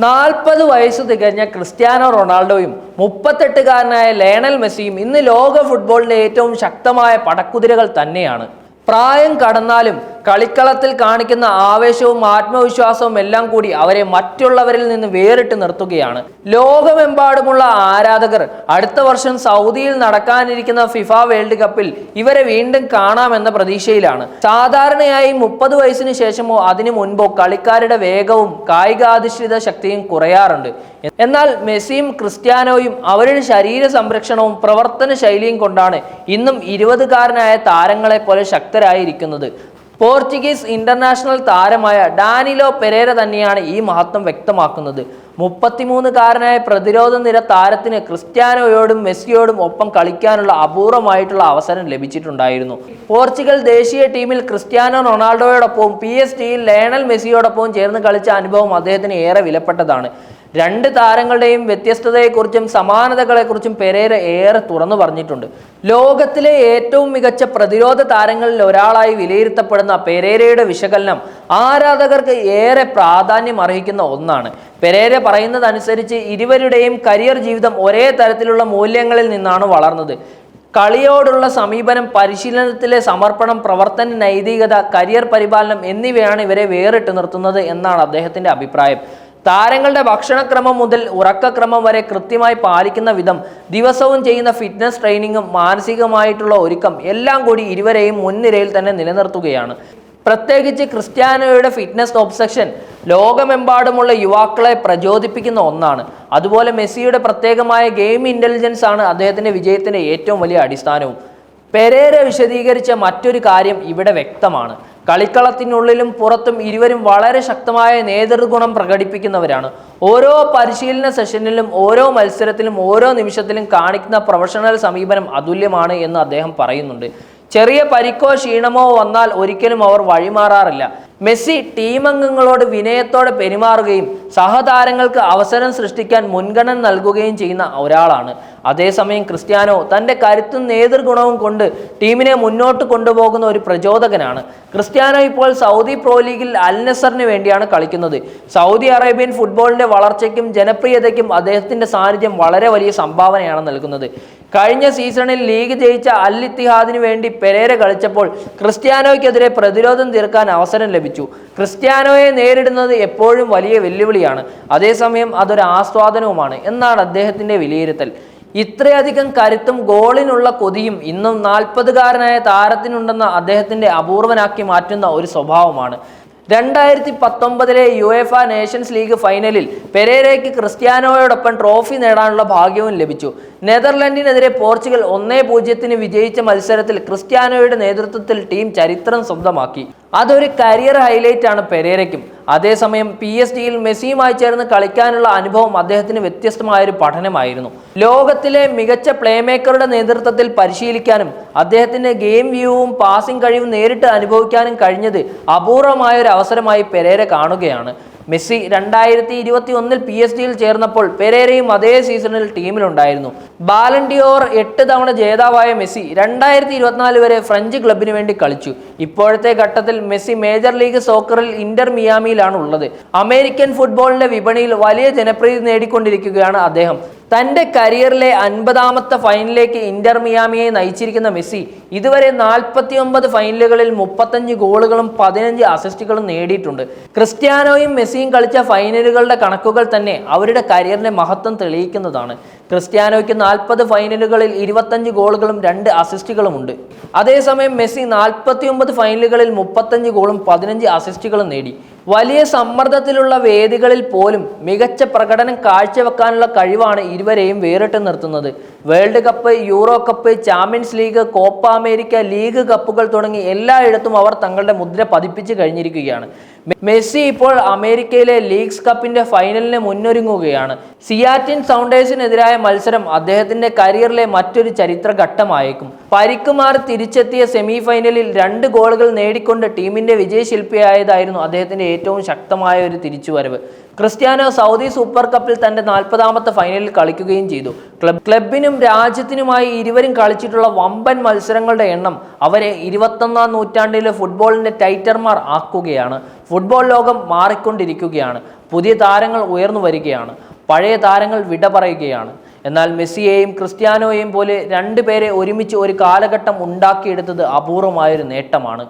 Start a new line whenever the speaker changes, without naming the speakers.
40 വയസ്സ് തികഞ്ഞ Cristiano റൊണാൾഡോയും 38കാരനായ Lionel മെസ്സിയും ഇന്ന് ലോക ഫുട്ബോളിന്റെ ഏറ്റവും ശക്തമായ പടക്കുതിരകൾ തന്നെയാണ്. പ്രായം കടന്നാലും കളിക്കളത്തിൽ കാണിക്കുന്ന ആവേശവും ആത്മവിശ്വാസവും എല്ലാം കൂടി അവരെ മറ്റുള്ളവരിൽ നിന്ന് വേറിട്ട് നിർത്തുകയാണ്. ലോകമെമ്പാടുമുള്ള ആരാധകർ അടുത്ത വർഷം സൗദിയിൽ നടക്കാനിരിക്കുന്ന ഫിഫ വേൾഡ് കപ്പിൽ ഇവരെ വീണ്ടും കാണാമെന്ന പ്രതീക്ഷയിലാണ്. സാധാരണയായി 30 വയസ്സിന് ശേഷമോ അതിനു മുൻപോ കളിക്കാരുടെ വേഗവും കായികാധിഷ്ഠിത ശക്തിയും കുറയാറുണ്ട്. എന്നാൽ മെസ്സിയും ക്രിസ്ത്യാനോയും അവരുടെ ശരീര സംരക്ഷണവും പ്രവർത്തന ശൈലിയും കൊണ്ടാണ് ഇന്നും 20കാരനായ താരങ്ങളെ പോലെ ശക്തരായിരിക്കുന്നത്. പോർച്ചുഗീസ് ഇന്റർനാഷണൽ താരമായ ഡാനിലോ പെരേര തന്നെയാണ് ഈ മഹത്വം വ്യക്തമാക്കുന്നത്. 33കാരനായ പ്രതിരോധ നിര താരത്തിന് ക്രിസ്ത്യാനോയോടും മെസ്സിയോടും ഒപ്പം കളിക്കാനുള്ള അപൂർവമായിട്ടുള്ള അവസരം ലഭിച്ചിട്ടുണ്ടായിരുന്നു. പോർച്ചുഗൽ ദേശീയ ടീമിൽ ക്രിസ്ത്യാനോ റൊണാൾഡോയോടൊപ്പവും PSG-യിൽ ലയണൽ മെസ്സിയോടൊപ്പവും ചേർന്ന് കളിച്ച അനുഭവം അദ്ദേഹത്തിന് ഏറെ വിലപ്പെട്ടതാണ്. രണ്ട് താരങ്ങളുടെയും വ്യത്യസ്തതയെക്കുറിച്ചും സമാനതകളെക്കുറിച്ചും പെരേര ഏറെ തുറന്നു പറഞ്ഞിട്ടുണ്ട്. ലോകത്തിലെ ഏറ്റവും മികച്ച പ്രതിരോധ താരങ്ങളിൽ ഒരാളായി വിലയിരുത്തപ്പെടുന്ന പെരേരയുടെ വിശകലനം ആരാധകർക്ക് ഏറെ പ്രാധാന്യം അർഹിക്കുന്ന ഒന്നാണ്. പെരേര പറയുന്നതനുസരിച്ച് ഇരുവരുടെയും കരിയർ ജീവിതം ഒരേ തരത്തിലുള്ള മൂല്യങ്ങളിൽ നിന്നാണ് വളർന്നത്. കളിയോടുള്ള സമീപനം, പരിശീലനത്തിലെ സമർപ്പണം, പ്രവർത്തന നൈതികത, കരിയർ പരിപാലനം എന്നിവയാണ് ഇവരെ വേറിട്ട് നിർത്തുന്നത് എന്നാണ് അദ്ദേഹത്തിന്റെ അഭിപ്രായം. താരങ്ങളുടെ ഭക്ഷണക്രമം മുതൽ ഉറക്കക്രമം വരെ കൃത്യമായി പാലിക്കുന്ന വിധം, ദിവസവും ചെയ്യുന്ന ഫിറ്റ്നസ് ട്രെയിനിങ്ങും മാനസികമായിട്ടുള്ള ഒരുക്കം എല്ലാം കൂടി ഇരുവരെയും മുൻനിരയിൽ തന്നെ നിലനിർത്തുകയാണ്. പ്രത്യേകിച്ച് ക്രിസ്ത്യാനോയുടെ ഫിറ്റ്നസ് ഒബ്സഷൻ ലോകമെമ്പാടുമുള്ള യുവാക്കളെ പ്രചോദിപ്പിക്കുന്ന ഒന്നാണ്. അതുപോലെ മെസ്സിയുടെ പ്രത്യേകമായ ഗെയിം ഇന്റലിജൻസ് ആണ് അദ്ദേഹത്തിന്റെ വിജയത്തിന്റെ ഏറ്റവും വലിയ അടിസ്ഥാനവും. പെരേര വിശദീകരിച്ച മറ്റൊരു കാര്യം ഇവിടെ വ്യക്തമാണ്. കളിക്കളത്തിനുള്ളിലും പുറത്തും ഇരുവരും വളരെ ശക്തമായ നേതൃഗുണം പ്രകടിപ്പിക്കുന്നവരാണ്. ഓരോ പരിശീലന സെഷനിലും, ഓരോ മത്സരത്തിലും, ഓരോ നിമിഷത്തിലും കാണിക്കുന്ന പ്രൊഫഷണൽ സമീപനം അതുല്യമാണ് എന്ന് അദ്ദേഹം പറയുന്നുണ്ട്. ചെറിയ പരിക്കോ ക്ഷീണമോ വന്നാൽ ഒരിക്കലും അവർ വഴിമാറാറില്ല. മെസ്സി ടീമംഗങ്ങളോട് വിനയത്തോടെ പെരുമാറുകയും സഹതാരങ്ങൾക്ക് അവസരം സൃഷ്ടിക്കാൻ മുൻഗണന നൽകുകയും ചെയ്യുന്ന ഒരാളാണ്. അതേസമയം ക്രിസ്ത്യാനോ തൻ്റെ കരുത്തും നേതൃഗുണവും കൊണ്ട് ടീമിനെ മുന്നോട്ട് കൊണ്ടുപോകുന്ന ഒരു പ്രചോദകനാണ്. ക്രിസ്ത്യാനോ ഇപ്പോൾ സൗദി പ്രോ ലീഗിൽ അൽ നസറിന് വേണ്ടിയാണ് കളിക്കുന്നത്. സൗദി അറേബ്യൻ ഫുട്ബോളിന്റെ വളർച്ചയ്ക്കും ജനപ്രിയതയ്ക്കും അദ്ദേഹത്തിന്റെ സാന്നിധ്യം വളരെ വലിയ സംഭാവനയാണ് നൽകുന്നത്. കഴിഞ്ഞ സീസണിൽ ലീഗ് ജയിച്ച അൽ ഇത്തിഹാദിന് വേണ്ടി പെരേര കളിച്ചപ്പോൾ ക്രിസ്ത്യാനോയ്ക്കെതിരെ പ്രതിരോധം തീർക്കാൻ അവസരം ലഭിച്ചു. ക്രിസ്ത്യാനോയെ നേരിടുന്നത് എപ്പോഴും വലിയ വെല്ലുവിളിയാണ്, അതേസമയം അതൊരു ആസ്വാദനവുമാണ് എന്നാണ് അദ്ദേഹത്തിന്റെ വിലയിരുത്തൽ. ഇത്രയധികം കരുത്തും ഗോളിനുള്ള കൊതിയും ഇന്നും 40കാരനായ താരത്തിനുണ്ടെന്ന അദ്ദേഹത്തിന്റെ അപൂർവനാക്കി മാറ്റുന്ന ഒരു സ്വഭാവമാണ്. 2019 യുവേഫ നേഷൻസ് ലീഗ് ഫൈനലിൽ പെരേരയ്ക്ക് ക്രിസ്ത്യാനോയോടൊപ്പം ട്രോഫി നേടാനുള്ള ഭാഗ്യവും ലഭിച്ചു. നെതർലൻഡിനെതിരെ പോർച്ചുഗൽ 1-0 വിജയിച്ച മത്സരത്തിൽ ക്രിസ്ത്യാനോയുടെ നേതൃത്വത്തിൽ ടീം ചരിത്രം സ്വന്തമാക്കി. അതൊരു കരിയർ ഹൈലൈറ്റ് ആണ് പെരേരയ്ക്കും. അതേസമയം PSG-യിൽ മെസ്സിയുമായി ചേർന്ന് കളിക്കാനുള്ള അനുഭവം അദ്ദേഹത്തിന് വ്യത്യസ്തമായൊരു പഠനമായിരുന്നു. ലോകത്തിലെ മികച്ച പ്ലേമേക്കറുടെ നേതൃത്വത്തിൽ പരിശീലിക്കാനും അദ്ദേഹത്തിന്റെ ഗെയിം വ്യൂവും പാസിംഗ് കഴിവും നേരിട്ട് അനുഭവിക്കാനും കഴിഞ്ഞത് അപൂർവമായൊരു അവസരമായി പെരേര കാണുകയാണ്. മെസ്സി 2021 PSG-യിൽ ചേർന്നപ്പോൾ പെരേരയും അതേ സീസണിൽ ടീമിലുണ്ടായിരുന്നു. ബാലൺ ഡിയോർ 8 തവണ ജേതാവായ മെസ്സി 2024 വരെ ഫ്രഞ്ച് ക്ലബിന് വേണ്ടി കളിച്ചു. ഇപ്പോഴത്തെ ഘട്ടത്തിൽ മെസ്സി മേജർ ലീഗ് സോക്കറിൽ ഇന്റർ മിയാമിയിലാണ് ഉള്ളത്. അമേരിക്കൻ ഫുട്ബോളിന്റെ വിപണിയിൽ വലിയ ജനപ്രീതി നേടിക്കൊണ്ടിരിക്കുകയാണ് അദ്ദേഹം. തൻ്റെ കരിയറിലെ 50ാമത്തെ ഫൈനലിലേക്ക് ഇന്റർ മിയാമിയെ നയിച്ചിരിക്കുന്ന മെസ്സി ഇതുവരെ 49 ഫൈനലുകളിൽ 35 ഗോളുകളും 15 അസിസ്റ്റുകളും നേടിയിട്ടുണ്ട്. ക്രിസ്ത്യാനോയും മെസ്സിയും കളിച്ച ഫൈനലുകളുടെ കണക്കുകൾ തന്നെ അവരുടെ കരിയറിന്റെ മഹത്വം തെളിയിക്കുന്നതാണ്. ക്രിസ്ത്യാനോയ്ക്ക് 40 ഫൈനലുകളിൽ 25 ഗോളുകളും 2 അസിസ്റ്റുകളും ഉണ്ട്. അതേസമയം മെസ്സി 49 ഫൈനലുകളിൽ 35 ഗോളും 15 അസിസ്റ്റുകളും നേടി. വലിയ സമ്മർദ്ദത്തിലുള്ള വേദികളിൽ പോലും മികച്ച പ്രകടനം കാഴ്ചവെക്കാനുള്ള കഴിവാണ് ഇരുവരെയും വേറിട്ട് നിർത്തുന്നത്. World cup, euro cup, champions league, copa America, league കപ്പുകൾ തുടങ്ങി എല്ലായിടത്തും അവർ തങ്ങളുടെ മുദ്ര പതിപ്പിച്ച് കഴിഞ്ഞിരിക്കുകയാണ്. മെസ്സി ഇപ്പോൾ അമേരിക്കയിലെ ലീഗ്സ് കപ്പിന്റെ ഫൈനലിന് മുന്നൊരുങ്ങുകയാണ്. സിയാറ്റിൻ സൗണ്ടേഴ്സിനെതിരായ മത്സരം അദ്ദേഹത്തിന്റെ കരിയറിലെ മറ്റൊരു ചരിത്ര ഘട്ടമായേക്കും. പരിക്കുമാറി തിരിച്ചെത്തിയ സെമി ഫൈനലിൽ 2 ഗോളുകൾ നേടിക്കൊണ്ട് ടീമിന്റെ വിജയശില്പിയായതായിരുന്നു അദ്ദേഹത്തിന്റെ ഏറ്റവും ശക്തമായ ഒരു തിരിച്ചുവരവ്. ക്രിസ്ത്യാനോ സൗദി സൂപ്പർ കപ്പിൽ തന്റെ 40ാമത്തെ ഫൈനലിൽ കളിക്കുകയും ചെയ്തു. ക്ലബിനും രാജ്യത്തിനുമായി ഇരുവരും കളിച്ചിട്ടുള്ള വമ്പൻ മത്സരങ്ങളുടെ എണ്ണം അവരെ 21ാം നൂറ്റാണ്ടിലെ ഫുട്ബോളിന്റെ ടൈറ്റർമാർ ആക്കുകയാണ്. ഫുട്ബോൾ ലോകം മാറിക്കൊണ്ടിരിക്കുകയാണ്. പുതിയ താരങ്ങൾ ഉയർന്നു വരികയാണ്. പഴയ താരങ്ങൾ വിട പറയുകയാണ്. എന്നാൽ മെസ്സിയെയും ക്രിസ്ത്യാനോയെയും പോലെ രണ്ടുപേരെ ഒരുമിച്ച് ഒരു കാലഘട്ടം ഉണ്ടാക്കിയെടുത്തത് അപൂർവമായൊരു നേട്ടമാണ്.